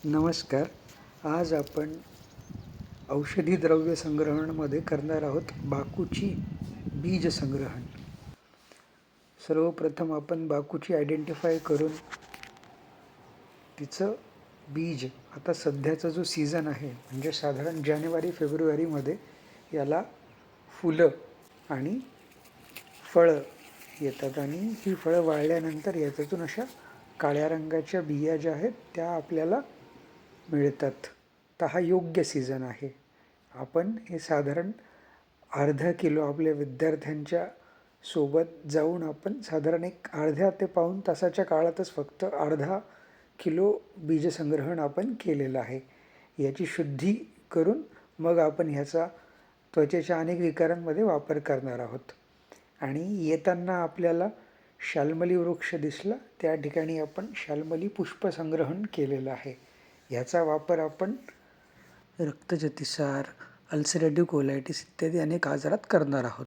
नमस्कार. आज आपण औषधी द्रव्य संग्रहणमध्ये करणार आहोत बाकूची बीज संग्रहण. सर्वप्रथम आपण बाकूची आयडेंटिफाय करून तिचं बीज, आता सध्याचा जो सीझन आहे म्हणजे साधारण जानेवारी फेब्रुवारीमध्ये याला फुलं आणि फळं येतात आणि ही फळं वाळल्यानंतर याच्यातून अशा काळ्या रंगाच्या बिया ज्या आहेत त्या आपल्याला मिळतात. तर हा योग्य सीझन आहे. आपण हे साधारण अर्धा किलो आपल्या विद्यार्थ्यांच्या सोबत जाऊन आपण साधारण एक अर्ध्या ते पाऊण तासाच्या काळातच फक्त अर्धा किलो बीजसंग्रहण आपण केलेलं आहे. याची शुद्धी करून मग आपण ह्याचा त्वचेच्या अनेक विकारांमध्ये वापर करणार आहोत. आणि येताना आपल्याला शाल्मली वृक्ष दिसला, त्या ठिकाणी आपण शाल्मली पुष्पसंग्रहण केलेलं आहे. ह्याचा वापर आपण रक्तजतिसार, अल्सरेटिव्ह कोलायटिस इत्यादी अनेक आजारात करणार आहोत.